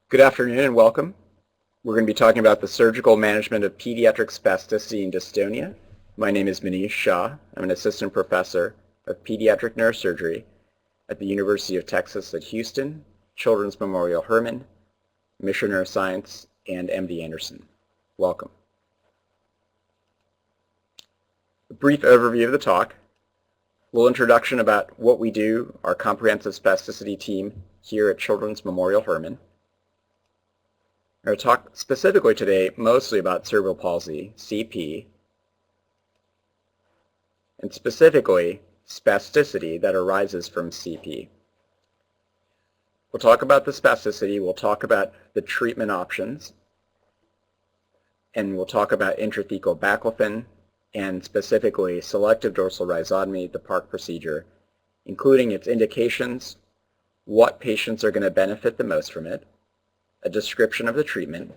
Good afternoon and welcome. We're going to be talking about the surgical management of pediatric spasticity and dystonia. My name is Manish Shah. I'm an assistant professor of pediatric neurosurgery at the University of Texas at Houston, Children's Memorial Hermann, Mission Neuroscience, and MD Anderson. Welcome. A brief overview of the talk, a little introduction about what we do, our comprehensive spasticity team here at Children's Memorial Hermann. I'm going to talk specifically today mostly about cerebral palsy, CP, and specifically spasticity that arises from CP. We'll talk about the spasticity, we'll talk about the treatment options, and we'll talk about intrathecal baclofen and specifically selective dorsal rhizotomy, the Park procedure, including its indications, what patients are going to benefit the most from it, a description of the treatment,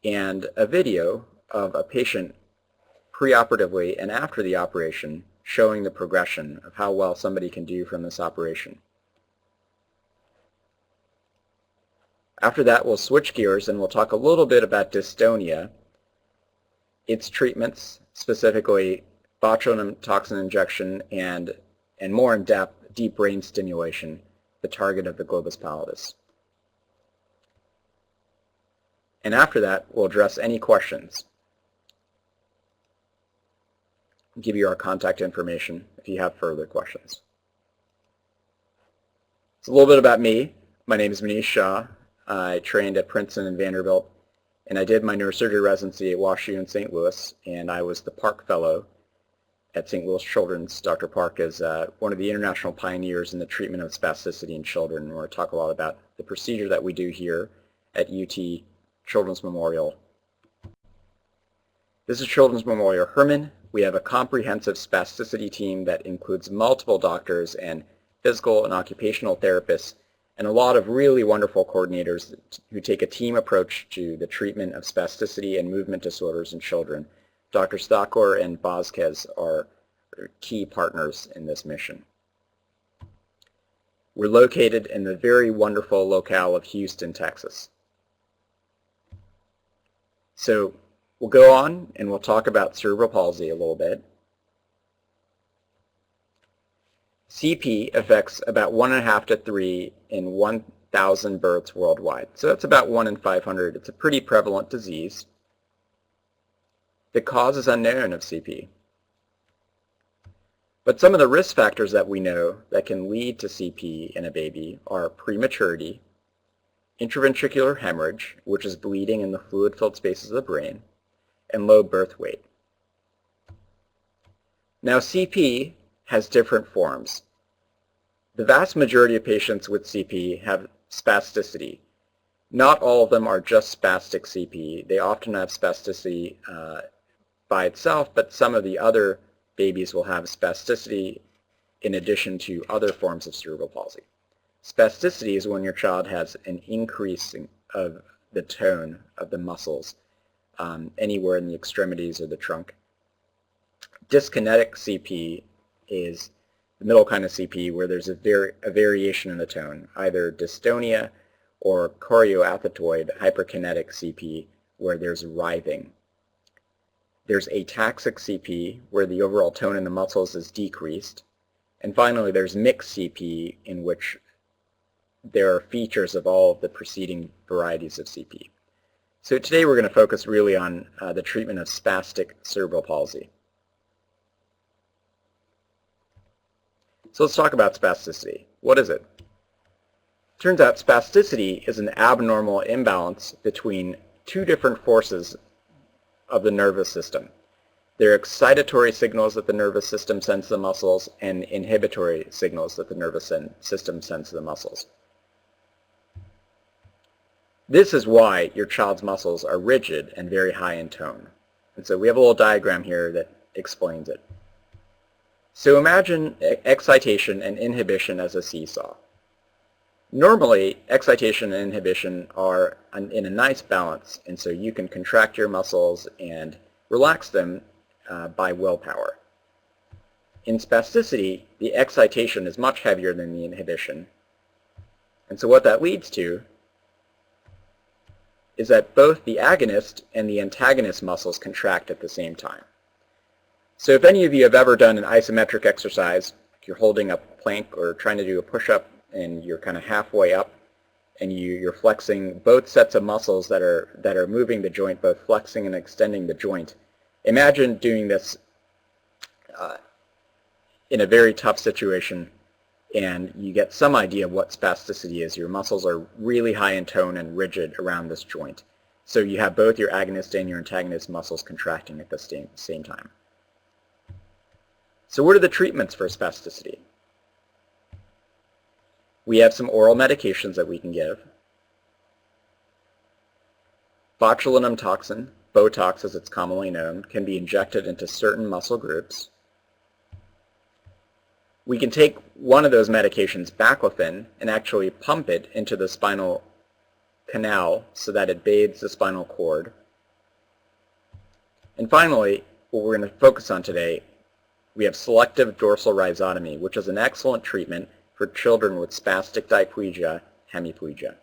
and a video of a patient preoperatively and after the operation showing the progression of how well somebody can do from this operation. After that, we'll switch gears and we'll talk a little bit about dystonia, its treatments, specifically botulinum toxin injection and more in depth, deep brain stimulation, the target of the globus pallidus. And after that, we'll address any questions. Give you our contact information if you have further questions. So a little bit about me. My name is Manish Shah. I trained at Princeton and Vanderbilt, and I did my neurosurgery residency at WashU in St. Louis, and I was the Park Fellow at St. Louis Children's. Dr. Park is one of the international pioneers in the treatment of spasticity in children. We're going to talk a lot about the procedure that we do here at UT Children's Memorial. This is Children's Memorial Hermann. We have a comprehensive spasticity team that includes multiple doctors and physical and occupational therapists and a lot of really wonderful coordinators who take a team approach to the treatment of spasticity and movement disorders in children. Dr. Stockor and Vasquez are key partners in this mission. We're located in the very wonderful locale of Houston, Texas. So we'll go on and we'll talk about cerebral palsy a little bit. CP affects about 1.5 to 3 in 1,000 births worldwide. So that's about 1 in 500. It's a pretty prevalent disease. The cause is unknown of CP. But some of the risk factors that we know that can lead to CP in a baby are prematurity, intraventricular hemorrhage, which is bleeding in the fluid-filled spaces of the brain, and low birth weight. Now CP has different forms. The vast majority of patients with CP have spasticity. Not all of them are just spastic CP. They often have spasticity by itself, but some of the other babies will have spasticity in addition to other forms of cerebral palsy. Spasticity is when your child has an increase of the tone of the muscles anywhere in the extremities or the trunk. Dyskinetic CP is the middle kind of CP where there's a variation in the tone, either dystonia or chorioathetoid hyperkinetic CP where there's writhing. There's ataxic CP where the overall tone in the muscles is decreased. And finally, there's mixed CP in which there are features of all of the preceding varieties of CP. So today we're going to focus really on the treatment of spastic cerebral palsy. So let's talk about spasticity. What is it? Turns out spasticity is an abnormal imbalance between two different forces of the nervous system. There are excitatory signals that the nervous system sends to the muscles and inhibitory signals that the nervous system sends to the muscles. This is why your child's muscles are rigid and very high in tone. And so we have a little diagram here that explains it. So imagine excitation and inhibition as a seesaw. Normally, excitation and inhibition are in a nice balance, and so you can contract your muscles and relax them by willpower. In spasticity, the excitation is much heavier than the inhibition. And so what that leads to is that both the agonist and the antagonist muscles contract at the same time. So if any of you have ever done an isometric exercise, you're holding a plank or trying to do a push-up and you're kind of halfway up and you're flexing both sets of muscles that are moving the joint, both flexing and extending the joint. Imagine doing this in a very tough situation, and you get some idea of what spasticity is. Your muscles are really high in tone and rigid around this joint. So you have both your agonist and your antagonist muscles contracting at the same time. So what are the treatments for spasticity? We have some oral medications that we can give. Botulinum toxin, Botox as it's commonly known, can be injected into certain muscle groups. We can take one of those medications, baclofen, and actually pump it into the spinal canal so that it bathes the spinal cord. And finally, what we're going to focus on today, we have selective dorsal rhizotomy, which is an excellent treatment for children with spastic diplegia, hemiplegia.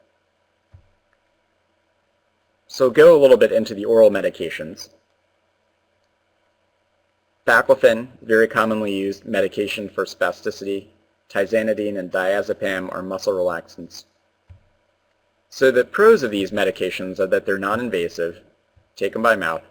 So go a little bit into the oral medications. Baclofen, very commonly used medication for spasticity. Tizanidine and diazepam are muscle relaxants. So the pros of these medications are that they're non-invasive, taken by mouth.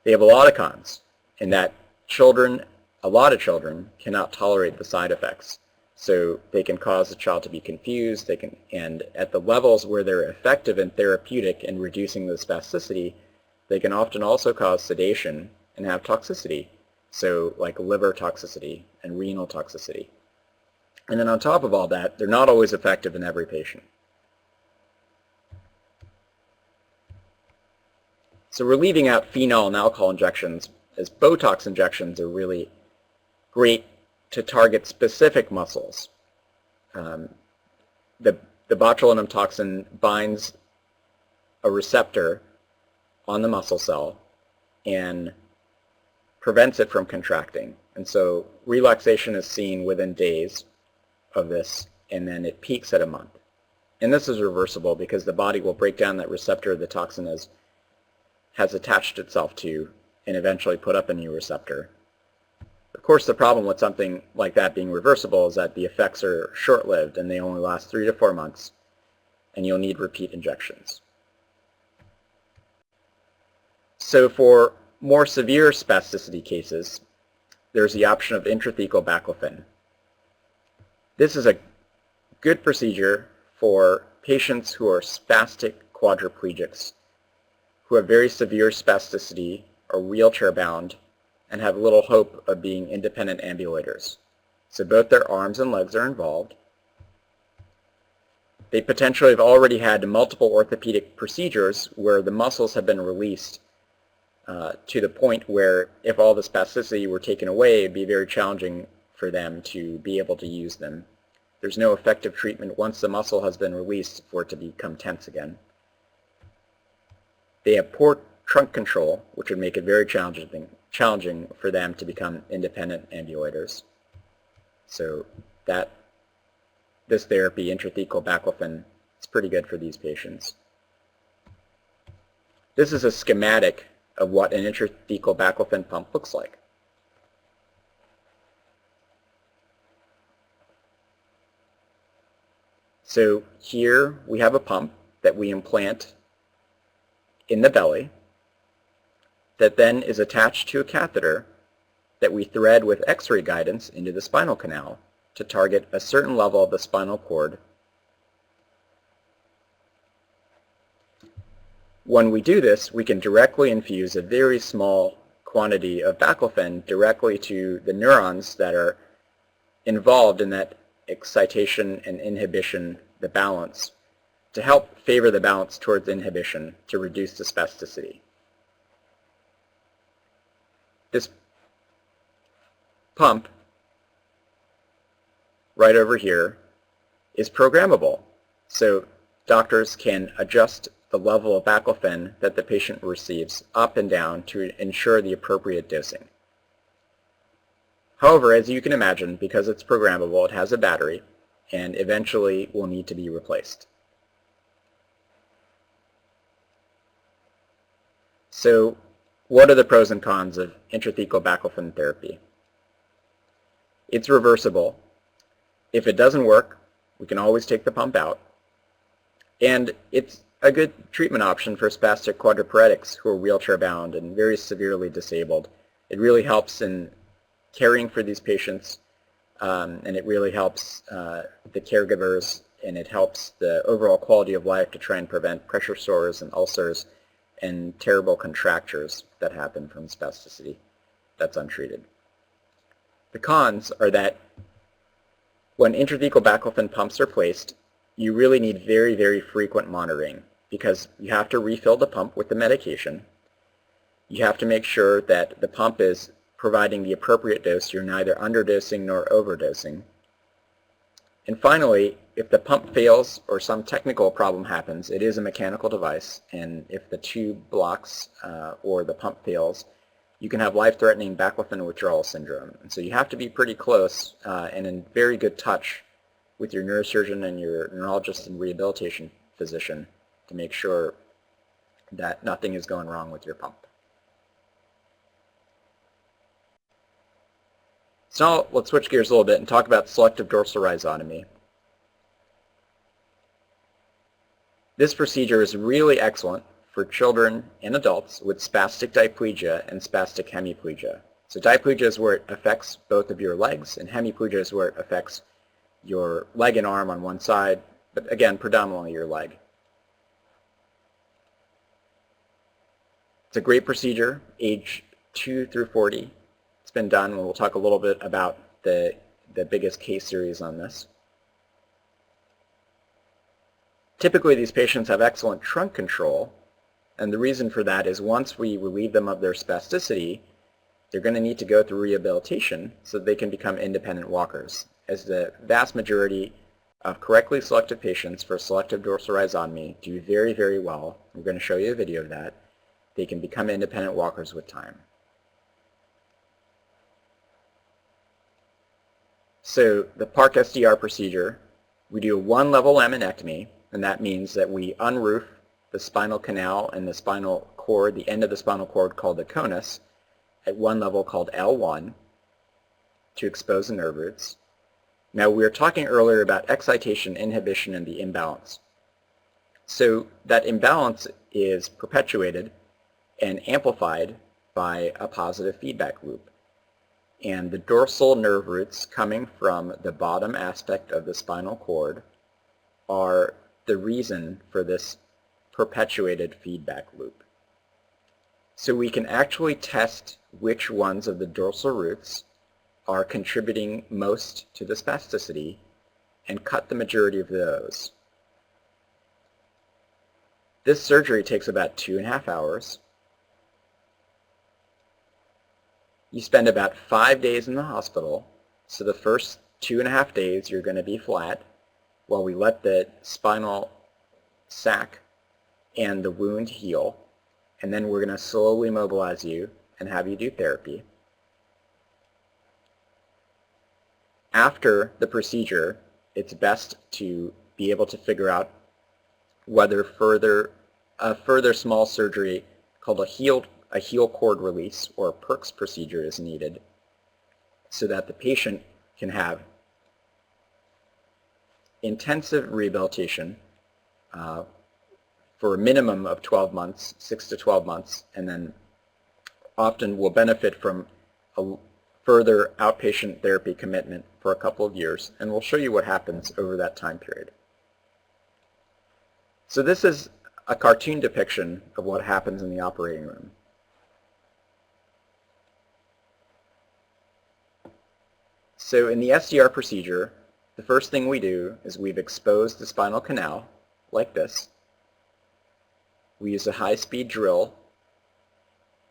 They have a lot of cons, in that a lot of children cannot tolerate the side effects. So they can cause the child to be confused, and at the levels where they're effective and therapeutic in reducing the spasticity, they can often also cause sedation and have toxicity, so like liver toxicity and renal toxicity. And then on top of all that, they're not always effective in every patient. So we're leaving out phenol and alcohol injections, as Botox injections are really great to target specific muscles. The botulinum toxin binds a receptor on the muscle cell and prevents it from contracting. And so relaxation is seen within days of this, and then it peaks at a month. And this is reversible because the body will break down that receptor the toxin has attached itself to and eventually put up a new receptor. Of course, the problem with something like that being reversible is that the effects are short-lived and they only last 3 to 4 months, and you'll need repeat injections. So for more severe spasticity cases, there's the option of intrathecal baclofen. This is a good procedure for patients who are spastic quadriplegics, who have very severe spasticity, are wheelchair-bound, and have little hope of being independent ambulators. So both their arms and legs are involved. They potentially have already had multiple orthopedic procedures where the muscles have been released to the point where if all the spasticity were taken away, it would be very challenging for them to be able to use them. There's no effective treatment once the muscle has been released for it to become tense again. They have poor trunk control, which would make it very challenging for them to become independent ambulators. So this therapy, intrathecal baclofen, is pretty good for these patients. This is a schematic of what an intrathecal baclofen pump looks like. So here we have a pump that we implant in the belly that then is attached to a catheter that we thread with X-ray guidance into the spinal canal to target a certain level of the spinal cord. When we do this, we can directly infuse a very small quantity of baclofen directly to the neurons that are involved in that excitation and inhibition, the balance, to help favor the balance towards inhibition to reduce the spasticity. This pump right over here is programmable, so doctors can adjust the level of baclofen that the patient receives up and down to ensure the appropriate dosing. However, as you can imagine, because it's programmable, it has a battery and eventually will need to be replaced. So what are the pros and cons of intrathecal baclofen therapy? It's reversible. If it doesn't work, we can always take the pump out. And it's a good treatment option for spastic quadriplegics who are wheelchair-bound and very severely disabled. It really helps in caring for these patients, and it really helps the caregivers, and it helps the overall quality of life to try and prevent pressure sores and ulcers and terrible contractures that happen from spasticity that's untreated. The cons are that when intrathecal baclofen pumps are placed, you really need very, very frequent monitoring because you have to refill the pump with the medication. You have to make sure that the pump is providing the appropriate dose. You're neither underdosing nor overdosing. And finally, if the pump fails or some technical problem happens, it is a mechanical device, and if the tube blocks or the pump fails, you can have life-threatening baclofen withdrawal syndrome. And so you have to be pretty close and in very good touch with your neurosurgeon and your neurologist and rehabilitation physician to make sure that nothing is going wrong with your pump. So now let's switch gears a little bit and talk about selective dorsal rhizotomy. This procedure is really excellent for children and adults with spastic diplegia and spastic hemiplegia. So diplegia is where it affects both of your legs, and hemiplegia is where it affects your leg and arm on one side, but again, predominantly your leg. It's a great procedure, age 2 through 40. It's been done, and we'll talk a little bit about the biggest case series on this. Typically, these patients have excellent trunk control, and the reason for that is once we relieve them of their spasticity, they're going to need to go through rehabilitation so that they can become independent walkers. As the vast majority of correctly selected patients for selective dorsal rhizotomy do very, very well, we're going to show you a video of that, they can become independent walkers with time. So the Park SDR procedure, we do a one-level laminectomy, and that means that we unroof the spinal canal and the spinal cord, the end of the spinal cord called the conus, at one level called L1 to expose the nerve roots. Now we were talking earlier about excitation, inhibition, and the imbalance. So that imbalance is perpetuated and amplified by a positive feedback loop. And the dorsal nerve roots coming from the bottom aspect of the spinal cord are the reason for this perpetuated feedback loop. So we can actually test which ones of the dorsal roots are contributing most to the spasticity and cut the majority of those. This surgery takes about 2.5 hours. You spend about 5 days in the hospital, so the first 2.5 days you're going to be flat while we let the spinal sac and the wound heal, and then we're going to slowly mobilize you and have you do therapy. After the procedure, it's best to be able to figure out whether a further small surgery called a heel cord release or a Perks procedure is needed so that the patient can have intensive rehabilitation for a minimum of 12 months, 6 to 12 months, and then often will benefit from a further outpatient therapy commitment for a couple of years, and we'll show you what happens over that time period. So this is a cartoon depiction of what happens in the operating room. So in the SDR procedure, the first thing we do is we've exposed the spinal canal like this. We use a high-speed drill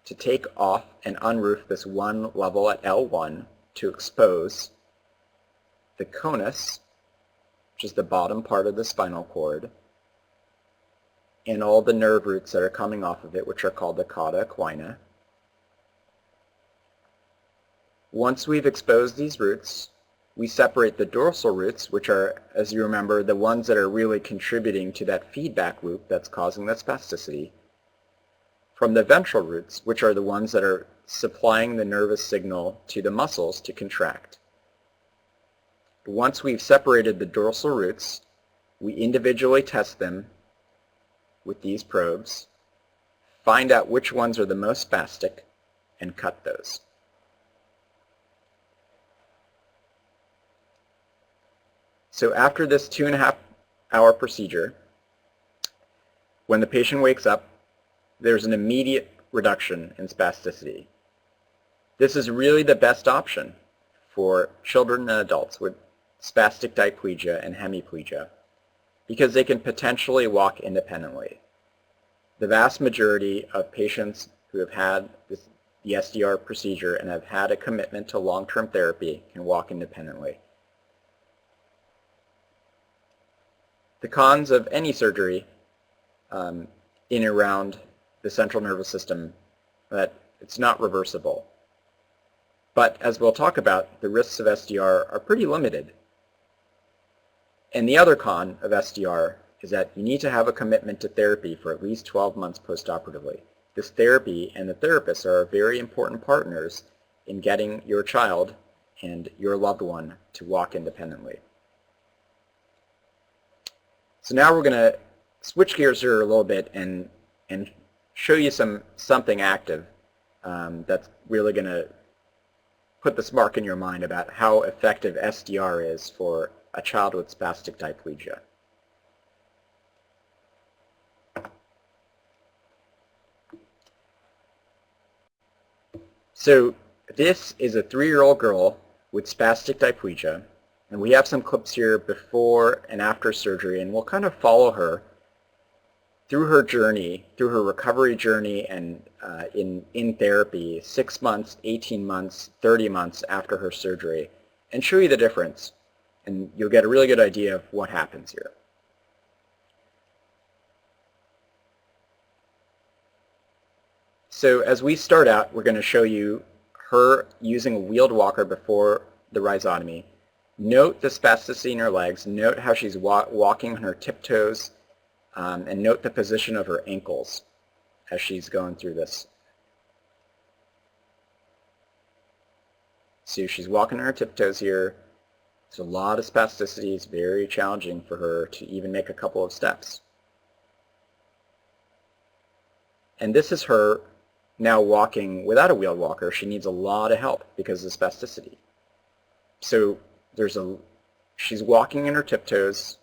to take off and unroof this one level at L1 to expose the conus, which is the bottom part of the spinal cord, and all the nerve roots that are coming off of it, which are called the cauda equina. Once we've exposed these roots, we separate the dorsal roots, which are, as you remember, the ones that are really contributing to that feedback loop that's causing that spasticity, from the ventral roots, which are the ones that are supplying the nervous signal to the muscles to contract. Once we've separated the dorsal roots, we individually test them with these probes, find out which ones are the most spastic, and cut those. So after this 2.5-hour procedure, when the patient wakes up, there's an immediate reduction in spasticity. This is really the best option for children and adults with spastic diplegia and hemiplegia because they can potentially walk independently. The vast majority of patients who have had the SDR procedure and have had a commitment to long-term therapy can walk independently. The cons of any surgery in and around the central nervous system, that it's not reversible. But as we'll talk about, the risks of SDR are pretty limited. And the other con of SDR is that you need to have a commitment to therapy for at least 12 months postoperatively. This therapy and the therapist are very important partners in getting your child and your loved one to walk independently. So now we're going to switch gears here a little bit and show you something active that's really going to put this mark in your mind about how effective SDR is for a child with spastic diplegia. So this is a 3-year-old girl with spastic diplegia, and we have some clips here before and after surgery, and we'll kind of follow her through her journey, through her recovery journey and in therapy 6 months, 18 months, 30 months after her surgery, and show you the difference, and you'll get a really good idea of what happens here. So as we start out, we're going to show you her using a wheeled walker before the rhizotomy. Note the spasticity in her legs, note how she's walking on her tiptoes, and note the position of her ankles as she's going through this. So she's walking on her tiptoes here. There's a lot of spasticity. It's very challenging for her to even make a couple of steps. And this is her now walking without a wheeled walker. She needs a lot of help because of spasticity. So she's walking in her tiptoes.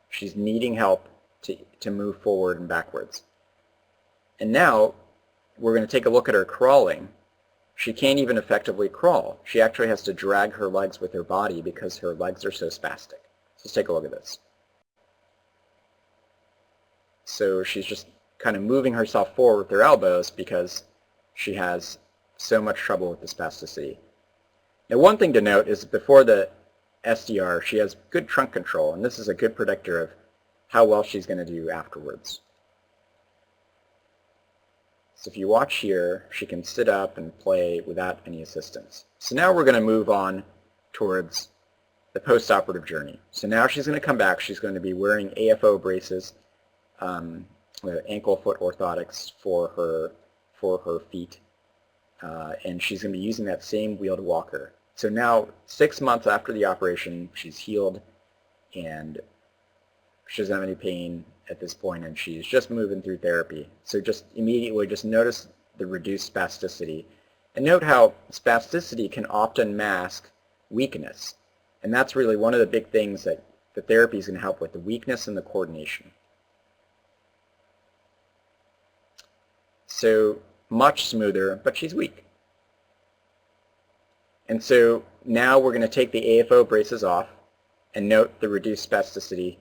She's needing help to move forward and backwards. And now we're going to take a look at her crawling. She can't even effectively crawl. She actually has to drag her legs with her body because her legs are so spastic. So let's take a look at this. So she's just kind of moving herself forward with her elbows because she has so much trouble with the spasticity. Now one thing to note is before the SDR, she has good trunk control, and this is a good predictor of how well she's going to do afterwards. So if you watch here, she can sit up and play without any assistance. So now we're going to move on towards the postoperative journey. So now she's going to come back. She's going to be wearing AFO braces, ankle foot orthotics for her feet, and she's going to be using that same wheeled walker. So now 6 months after the operation, she's healed and she doesn't have any pain at this point, and she's just moving through therapy. So just immediately just notice the reduced spasticity. And note how spasticity can often mask weakness. And that's really one of the big things that the therapy is going to help with, the weakness and the coordination. So much smoother, but she's weak. And so now we're going to take the AFO braces off and note the reduced spasticity.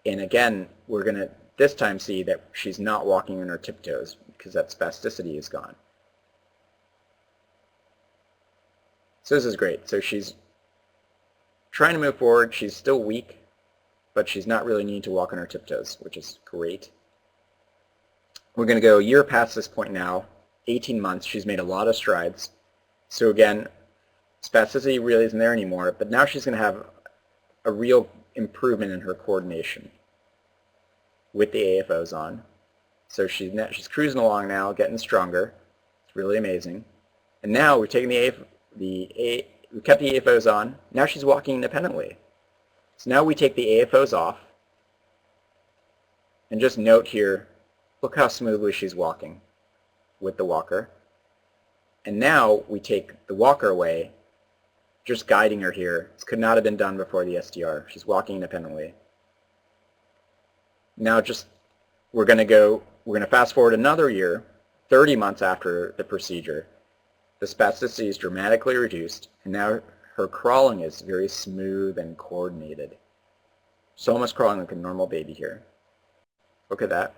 And again, we're going to this time see that she's not walking on her tiptoes because that spasticity is gone. So this is great. So she's trying to move forward. She's still weak, but she's not really needing to walk on her tiptoes, which is great. We're going to go a year past this point now, 18 months. She's made a lot of strides. So again, spasticity really isn't there anymore, but now she's going to have a real improvement in her coordination with the AFOs on. So she's cruising along now, getting stronger. It's really amazing. And now we've taken we kept the AFOs on. Now she's walking independently. So now we take the AFOs off. And just note here, look how smoothly she's walking with the walker. And now we take the walker away, just guiding her here. This could not have been done before the SDR. She's walking independently. Now we're going to fast forward another year, 30 months after the procedure. The spasticity is dramatically reduced, and now her crawling is very smooth and coordinated. She's almost crawling like a normal baby here. Look at that.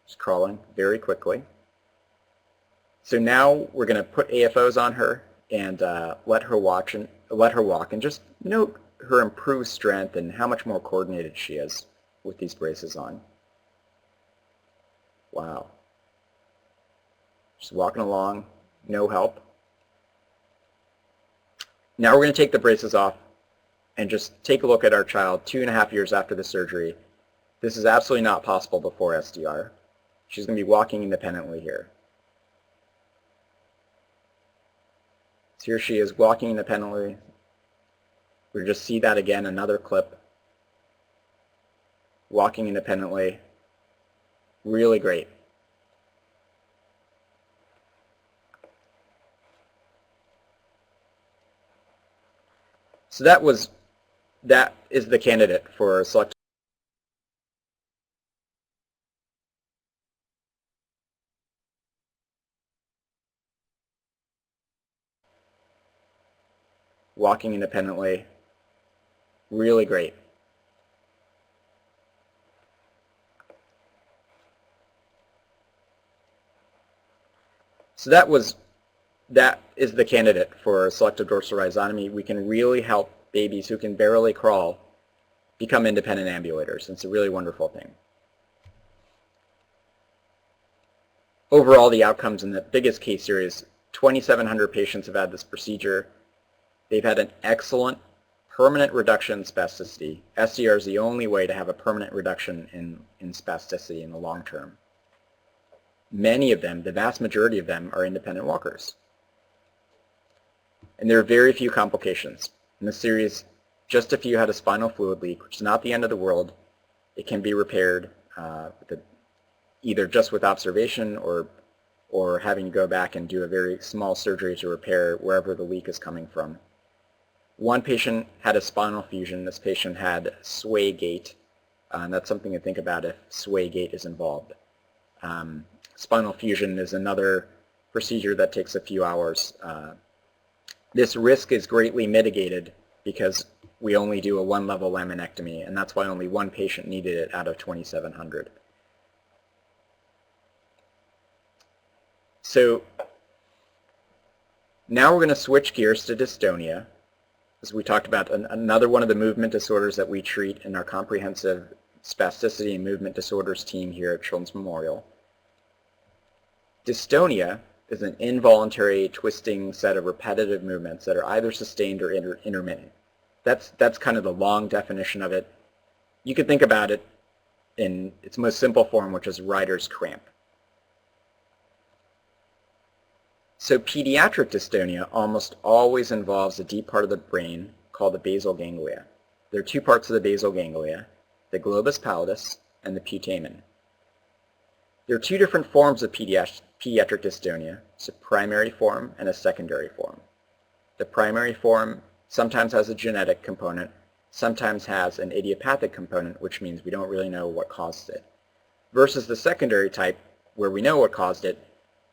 She's crawling very quickly. So now we're going to put AFOs on her and let her walk and just note her improved strength and how much more coordinated she is with these braces on. Wow. Just walking along, no help. Now we're going to take the braces off and just take a look at our child 2.5 years after the surgery. This is absolutely not possible before SDR. She's going to be walking independently here. So here she is walking independently. We'll just see that again, another clip. Walking independently. Really great. So that is the candidate for Selective. Walking independently. Really great. So that is the candidate for selective dorsal rhizotomy. We can really help babies who can barely crawl become independent ambulators. It's a really wonderful thing. Overall, the outcomes in the biggest case series, 2,700 patients have had this procedure. They've had an excellent permanent reduction in spasticity. SDR is the only way to have a permanent reduction in spasticity in the long term. Many of them, the vast majority of them, are independent walkers. And there are very few complications. In this series, just a few had a spinal fluid leak, which is not the end of the world. It can be repaired either just with observation or having to go back and do a very small surgery to repair wherever the leak is coming from. One patient had a spinal fusion. This patient had sway gait. That's something to think about if sway gait is involved. Spinal fusion is another procedure that takes a few hours. This risk is greatly mitigated because we only do a one-level laminectomy, and that's why only one patient needed it out of 2,700. So now we're going to switch gears to dystonia. As we talked about, another one of the movement disorders that we treat in our comprehensive spasticity and movement disorders team here at Children's Memorial. Dystonia is an involuntary twisting set of repetitive movements that are either sustained or intermittent. That's kind of the long definition of it. You could think about it in its most simple form, which is writer's cramp. So pediatric dystonia almost always involves a deep part of the brain called the basal ganglia. There are two parts of the basal ganglia, the globus pallidus and the putamen. There are two different forms of pediatric dystonia. It's a primary form and a secondary form. The primary form sometimes has a genetic component, sometimes has an idiopathic component, which means we don't really know what caused it. Versus the secondary type, where we know what caused it,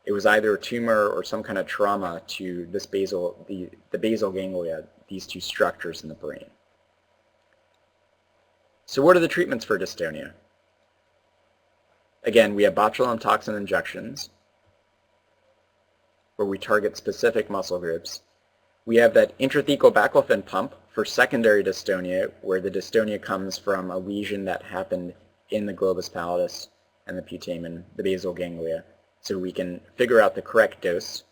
it was either a tumor or some kind of trauma to this the basal ganglia, these two structures in the brain. So what are the treatments for dystonia? Again, we have botulinum toxin injections, where we target specific muscle groups. We have that intrathecal baclofen pump for secondary dystonia, where the dystonia comes from a lesion that happened in the globus pallidus and the putamen, the basal ganglia. So we can figure out the correct dose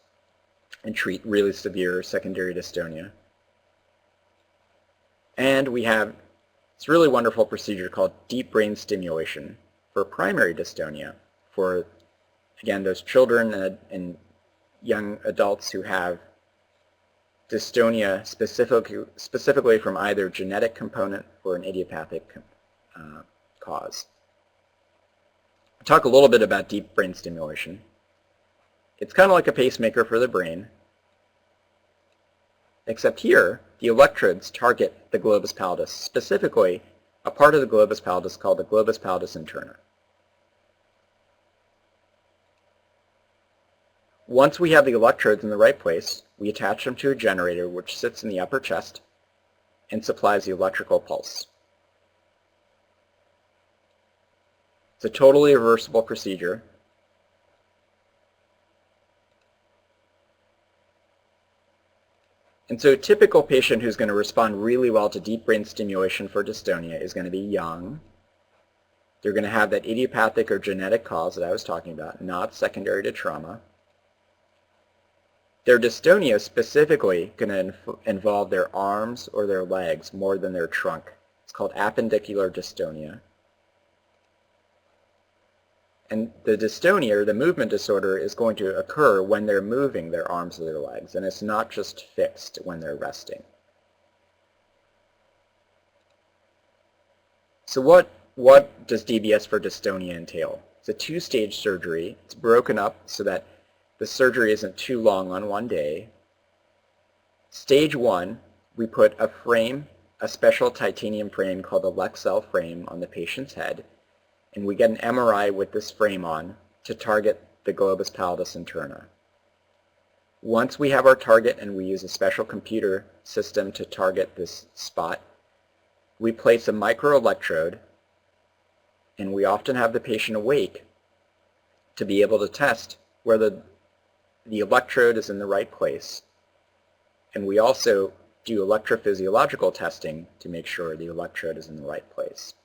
and treat really severe secondary dystonia. And we have this really wonderful procedure called deep brain stimulation for primary dystonia. for, again, those children and young adults who have dystonia specifically from either genetic component or an idiopathic cause. I'll talk a little bit about deep brain stimulation. It's kind of like a pacemaker for the brain, except here the electrodes target the globus pallidus, specifically a part of the globus pallidus called the globus pallidus interna. Once we have the electrodes in the right place, we attach them to a generator which sits in the upper chest and supplies the electrical pulse. It's a totally reversible procedure. And so a typical patient who's going to respond really well to deep brain stimulation for dystonia is going to be young. They're going to have that idiopathic or genetic cause that I was talking about, not secondary to trauma. Their dystonia is specifically going to involve their arms or their legs more than their trunk. It's called appendicular dystonia. And the dystonia, or the movement disorder, is going to occur when they're moving their arms or their legs, and it's not just fixed when they're resting. So what does DBS for dystonia entail? It's a two-stage surgery. It's broken up so that the surgery isn't too long on one day. Stage 1, we put a frame, a special titanium frame called the Lexel frame on the patient's head, and we get an MRI with this frame on to target the globus pallidus interna. Once we have our target and we use a special computer system to target this spot, we place a microelectrode, and we often have the patient awake to be able to test whether the electrode is in the right place. And we also do electrophysiological testing to make sure the electrode is in the right place.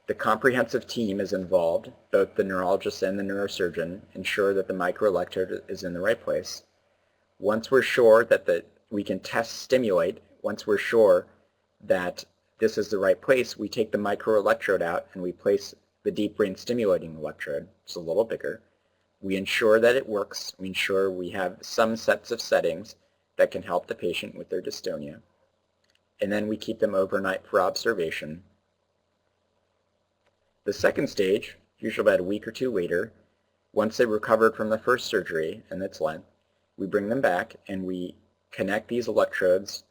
The comprehensive team is involved, both the neurologist and the neurosurgeon, ensure that the microelectrode is in the right place. Once we're sure that we can test stimulate, once we're sure that this is the right place, we take the microelectrode out and we place the deep brain stimulating electrode. It's a little bigger. We ensure that it works. We ensure we have some sets of settings that can help the patient with their dystonia. And then we keep them overnight for observation. The second stage, usually about a week or two later, once they recovered from the first surgery and its length, we bring them back and we connect these electrodes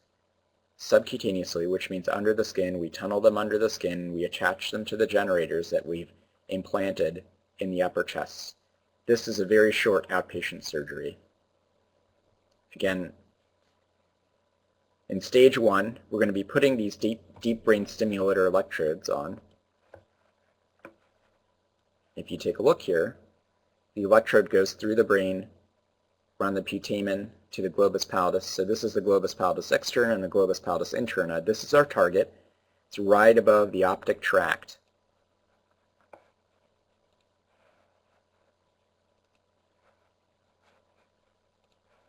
subcutaneously, which means under the skin. We tunnel them under the skin. We attach them to the generators that we've implanted in the upper chest. This is a very short outpatient surgery. Again, in stage 1, we're going to be putting these deep brain stimulator electrodes on. If you take a look here, the electrode goes through the brain, around the putamen to the globus pallidus. So this is the globus pallidus externa and the globus pallidus interna. This is our target. It's right above the optic tract.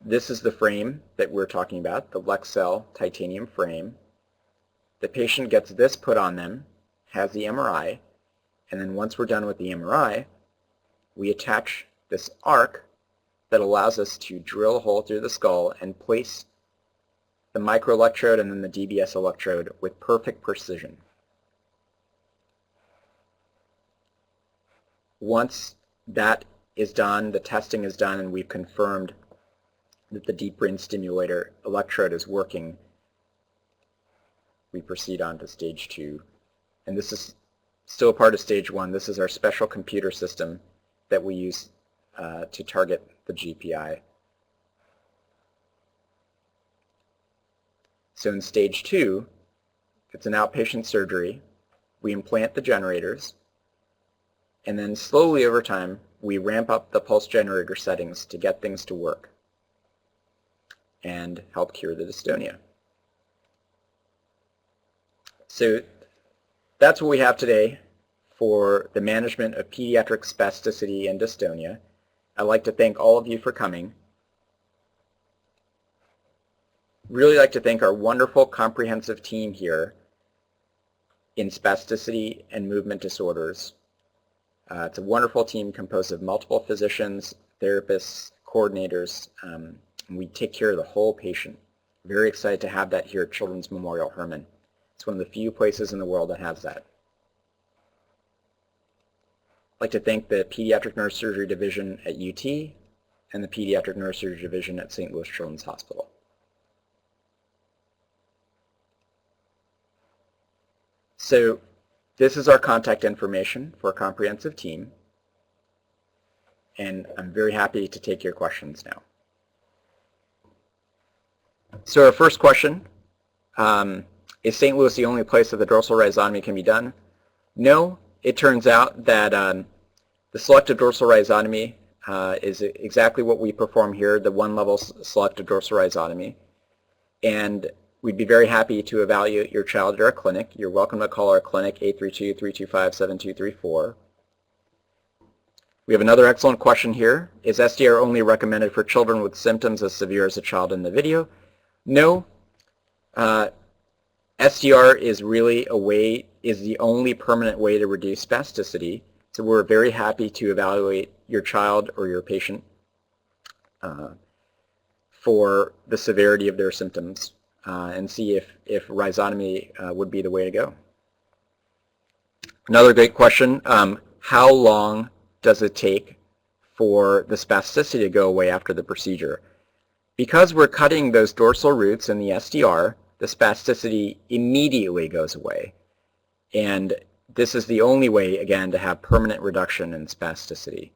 This is the frame that we're talking about, the Lexel titanium frame. The patient gets this put on them, has the MRI, and then once we're done with the MRI, we attach this arc that allows us to drill a hole through the skull and place the microelectrode and then the DBS electrode with perfect precision. Once that is done, the testing is done, and we've confirmed that the deep brain stimulator electrode is working, we proceed on to stage 2. And this is still a part of stage 1. This is our special computer system that we use to target the GPI. So in stage 2, it's an outpatient surgery. We implant the generators, and then slowly over time we ramp up the pulse generator settings to get things to work and help cure the dystonia. So that's what we have today for the management of pediatric spasticity and dystonia. I'd like to thank all of you for coming. Really like to thank our wonderful comprehensive team here in spasticity and movement disorders. It's a wonderful team composed of multiple physicians, therapists, coordinators, and we take care of the whole patient. Very excited to have that here at Children's Memorial Hermann. It's one of the few places in the world that has that. I'd like to thank the Pediatric Neurosurgery Division at UT and the Pediatric Neurosurgery Division at St. Louis Children's Hospital. So this is our contact information for a comprehensive team, and I'm very happy to take your questions now. So our first question, is St. Louis the only place that the dorsal rhizotomy can be done? No, it turns out that the selective dorsal rhizotomy is exactly what we perform here, the one-level selective dorsal rhizotomy. And we'd be very happy to evaluate your child at our clinic. You're welcome to call our clinic 832-325-7234. We have another excellent question here. Is SDR only recommended for children with symptoms as severe as the child in the video? No. SDR is really the only permanent way to reduce spasticity. So we're very happy to evaluate your child or your patient for the severity of their symptoms and see if rhizotomy would be the way to go. Another great question, how long does it take for the spasticity to go away after the procedure? Because we're cutting those dorsal roots in the SDR, the spasticity immediately goes away. And this is the only way, again, to have permanent reduction in spasticity.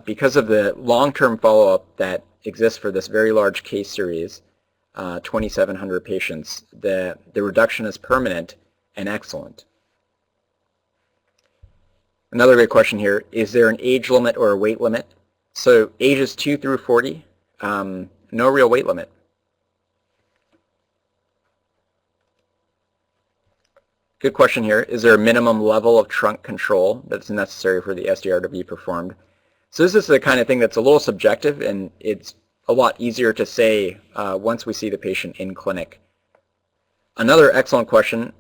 Because of the long-term follow-up that exists for this very large case series, 2,700 patients, the reduction is permanent and excellent. Another great question here, is there an age limit or a weight limit? So ages 2 through 40, no real weight limit. Good question here. Is there a minimum level of trunk control that's necessary for the SDR to be performed? So this is the kind of thing that's a little subjective, and it's a lot easier to say once we see the patient in clinic. Another excellent question,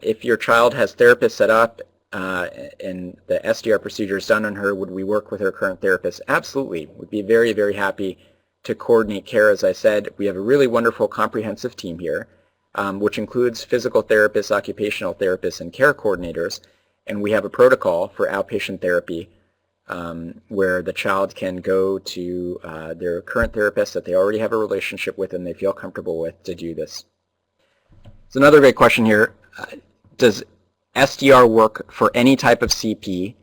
if your child has therapists set up and the SDR procedure is done on her, would we work with her current therapist? Absolutely. We'd be very, very happy to coordinate care. As I said, we have a really wonderful comprehensive team here, which includes physical therapists, occupational therapists, and care coordinators. And we have a protocol for outpatient therapy where the child can go to their current therapist that they already have a relationship with and they feel comfortable with to do this. So another great question here, does SDR work for any type of CP,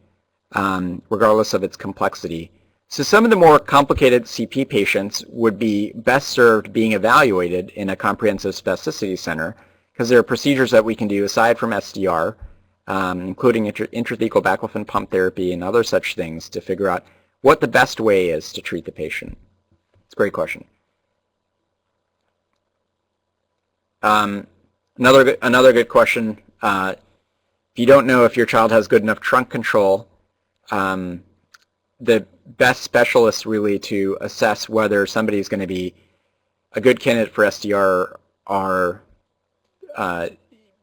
regardless of its complexity? So some of the more complicated CP patients would be best served being evaluated in a comprehensive spasticity center because there are procedures that we can do aside from SDR, including intrathecal baclofen pump therapy and other such things to figure out what the best way is to treat the patient. It's a great question. Another good question. If you don't know if your child has good enough trunk control, the best specialists really to assess whether somebody is going to be a good candidate for SDR are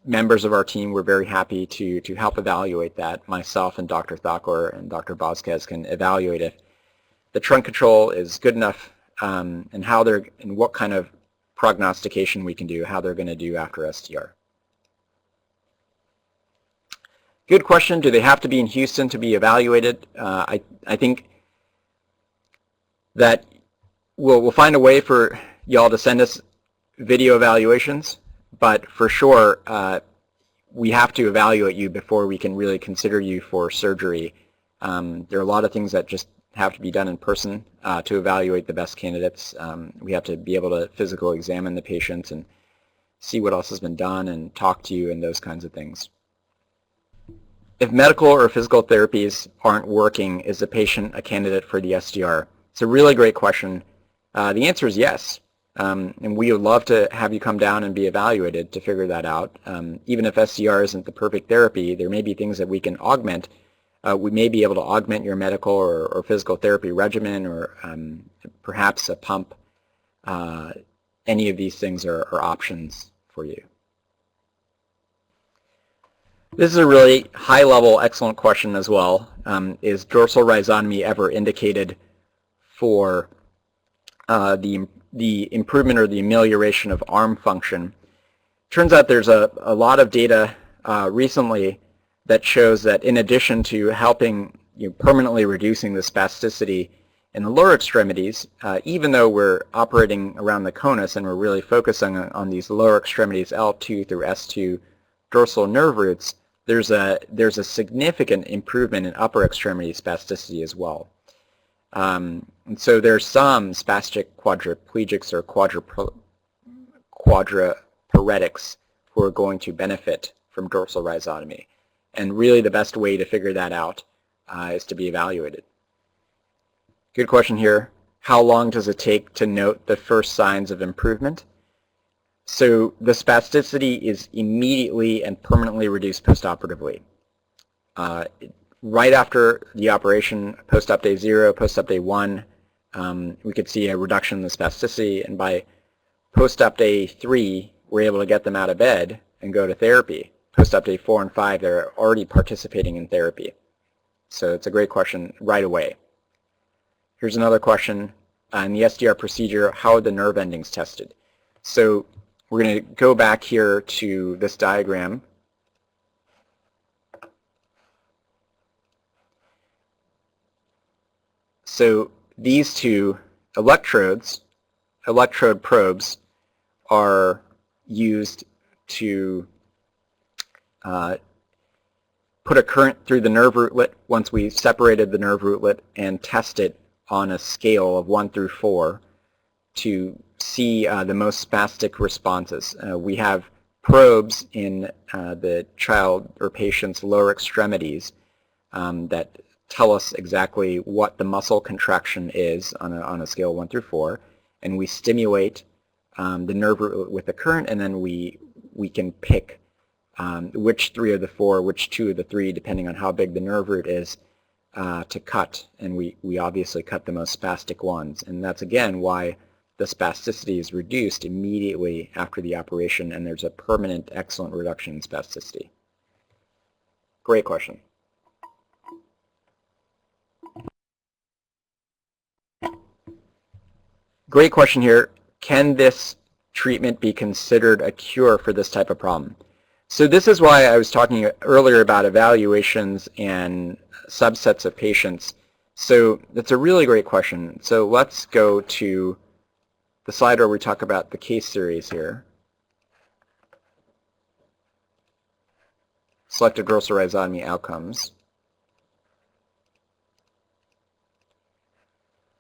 members of our team. We're very happy to help evaluate that. Myself and Dr. Thakor and Dr. Vasquez can evaluate if the trunk control is good enough and what kind of prognostication we can do, how they're going to do after SDR. Good question. Do they have to be in Houston to be evaluated? I think that we'll find a way for y'all to send us video evaluations, but for sure we have to evaluate you before we can really consider you for surgery. There are a lot of things that just have to be done in person to evaluate the best candidates. We have to be able to physically examine the patients and see what else has been done and talk to you and those kinds of things. If medical or physical therapies aren't working, is the patient a candidate for the SDR? It's a really great question. The answer is yes. And we would love to have you come down and be evaluated to figure that out. Even if SDR isn't the perfect therapy, there may be things that we can augment. We may be able to augment your medical or physical therapy regimen or perhaps a pump. Any of these things are options for you. This is a really high-level, excellent question as well. Is dorsal rhizotomy ever indicated for the improvement or the amelioration of arm function? Turns out there's a lot of data recently that shows that in addition to helping permanently reducing the spasticity in the lower extremities, even though we're operating around the conus and we're really focusing on these lower extremities, L2 through S2 dorsal nerve roots, there's a significant improvement in upper extremity spasticity as well. And so there's some spastic quadriplegics or quadriparetics who are going to benefit from dorsal rhizotomy. And really the best way to figure that out is to be evaluated. Good question here. How long does it take to note the first signs of improvement? So the spasticity is immediately and permanently reduced postoperatively. Right after the operation, post-op day 0, post-op day 1, we could see a reduction in the spasticity, and by post-op day 3, we're able to get them out of bed and go to therapy. Post-op day 4 and 5, they're already participating in therapy. So it's a great question right away. Here's another question. In the SDR procedure, how are the nerve endings tested? So we're going to go back here to this diagram. So these two electrode probes are used to put a current through the nerve rootlet once we've separated the nerve rootlet and test it on a scale of 1 through 4 to see the most spastic responses. We have probes in the child or patient's lower extremities that tell us exactly what the muscle contraction is on a scale of 1 through 4, and we stimulate the nerve root with the current, and then we can pick which 3 of the 4, which 2 of the 3, depending on how big the nerve root is, to cut, and we obviously cut the most spastic ones, and that's again why the spasticity is reduced immediately after the operation, and there's a permanent excellent reduction in spasticity. Great question. Great question here. Can this treatment be considered a cure for this type of problem? So this is why I was talking earlier about evaluations and subsets of patients. So that's a really great question. So let's go to the slide where we talk about the case series here. Selective dorsal rhizotomy outcomes.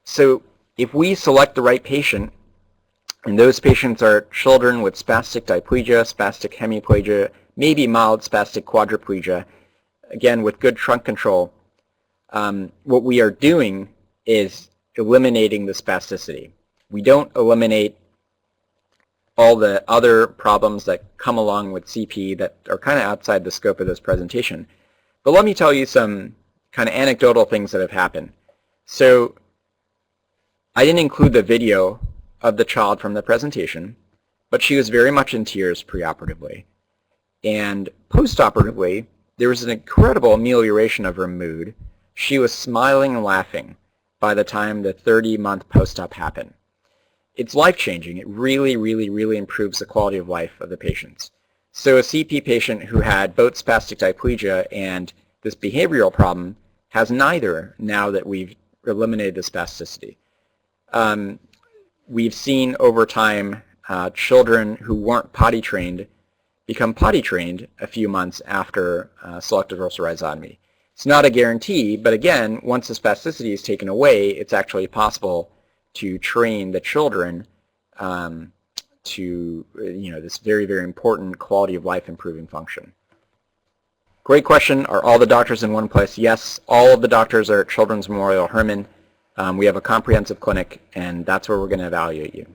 So if we select the right patient, and those patients are children with spastic diplegia, spastic hemiplegia, maybe mild spastic quadriplegia, again with good trunk control, what we are doing is eliminating the spasticity. We don't eliminate all the other problems that come along with CP that are kind of outside the scope of this presentation. But let me tell you some kind of anecdotal things that have happened. So I didn't include the video of the child from the presentation, but she was very much in tears preoperatively. And postoperatively, there was an incredible amelioration of her mood. She was smiling and laughing by the time the 30-month post-op happened. It's life-changing. It really, really, really improves the quality of life of the patients. So a CP patient who had both spastic diplegia and this behavioral problem has neither now that we've eliminated the spasticity. We've seen over time children who weren't potty trained become potty trained a few months after selective dorsal rhizotomy. It's not a guarantee, but again, once the spasticity is taken away, it's actually possible to train the children to this very, very important quality of life improving function. Great question. Are all the doctors in one place? Yes, all of the doctors are at Children's Memorial Hermann. We have a comprehensive clinic, and that's where we're going to evaluate you.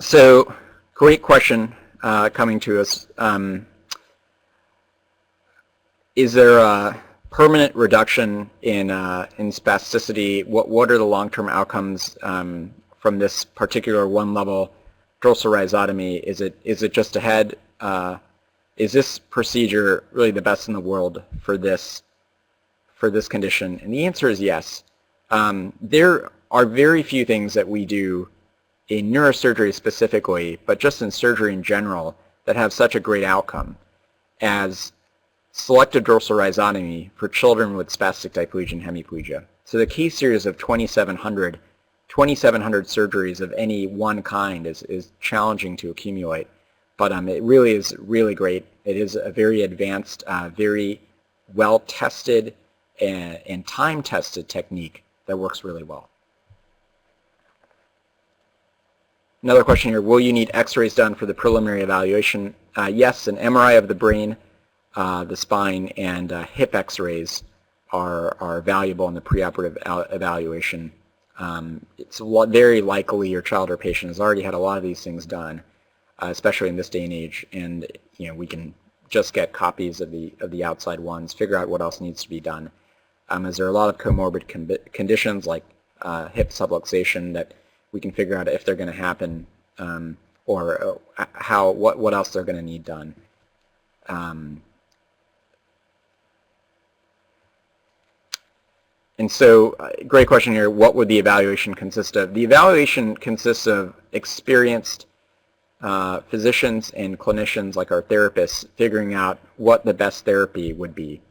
So, great question coming to us. Is there a permanent reduction in spasticity? What are the long-term outcomes from this particular one-level dorsal rhizotomy? Is it just a head? Is this procedure really the best in the world for this condition? And the answer is yes. There are very few things that we do in neurosurgery specifically, but just in surgery in general, that have such a great outcome as selective dorsal rhizotomy for children with spastic diplegia and hemiplegia. So the case series of 2,700 surgeries of any one kind is challenging to accumulate, but it really is really great. It is a very advanced, very well-tested and time-tested technique that works really well. Another question here, will you need x-rays done for the preliminary evaluation? Yes, an MRI of the brain, the spine, and hip x-rays are valuable in the preoperative evaluation. It's very likely your child or patient has already had a lot of these things done, especially in this day and age, and we can just get copies of the outside ones, figure out what else needs to be done. As there are a lot of comorbid conditions like hip subluxation that we can figure out if they're going to happen, or what else they're going to need done. And so, great question here, what would the evaluation consist of? The evaluation consists of experienced physicians and clinicians like our therapists figuring out what the best therapy would be.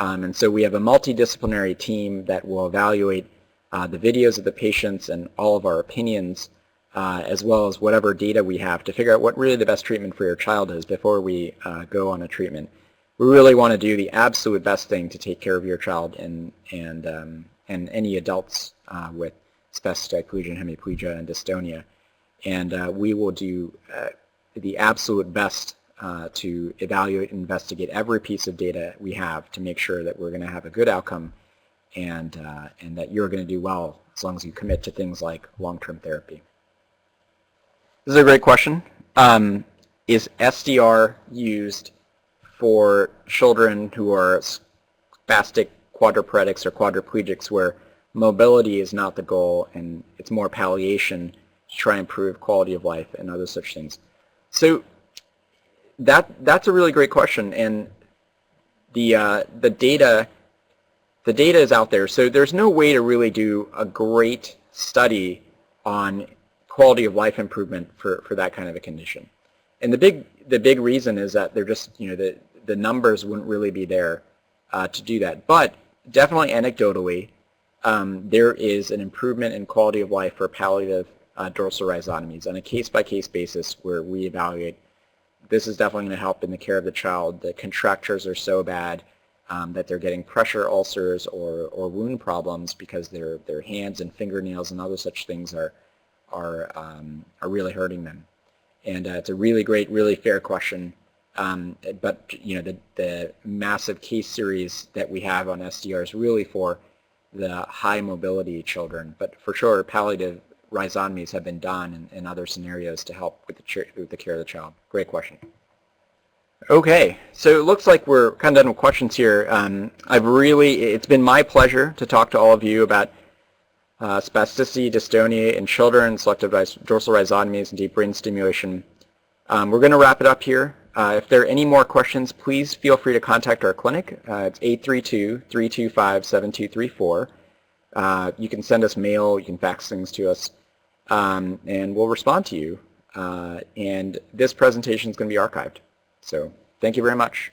And so we have a multidisciplinary team that will evaluate the videos of the patients and all of our opinions, as well as whatever data we have to figure out what really the best treatment for your child is before we go on a treatment. We really want to do the absolute best thing to take care of your child and any adults with spastic diplegia and hemiplegia and dystonia. And we will do the absolute best to evaluate and investigate every piece of data we have to make sure that we're going to have a good outcome and that you're going to do well as long as you commit to things like long-term therapy. This is a great question. Is SDR used for children who are spastic quadriplegics or quadriplegics where mobility is not the goal and it's more palliation to try and improve quality of life and other such things? So that's a really great question, and the data is out there. So there's no way to really do a great study on quality of life improvement for that kind of a condition. And the big reason is that they're just the numbers wouldn't really be there to do that. But definitely anecdotally, there is an improvement in quality of life for palliative dorsal rhizotomies on a case-by-case basis where we evaluate this is definitely going to help in the care of the child. The contractures are so bad that they're getting pressure ulcers or wound problems because their hands and fingernails and other such things are really hurting them. And it's a really great, really fair question. But the massive case series that we have on SDR is really for the high mobility children. But for sure, palliative rhizotomies have been done in other scenarios to help with the care of the child. Great question. Okay, so it looks like we're kind of done with questions here. It's been my pleasure to talk to all of you about spasticity, dystonia in children, selective dorsal rhizotomies, and deep brain stimulation. We're going to wrap it up here. If there are any more questions, please feel free to contact our clinic. It's 832-325-7234. You can send us mail, you can fax things to us, and we'll respond to you. And this presentation is going to be archived. So thank you very much.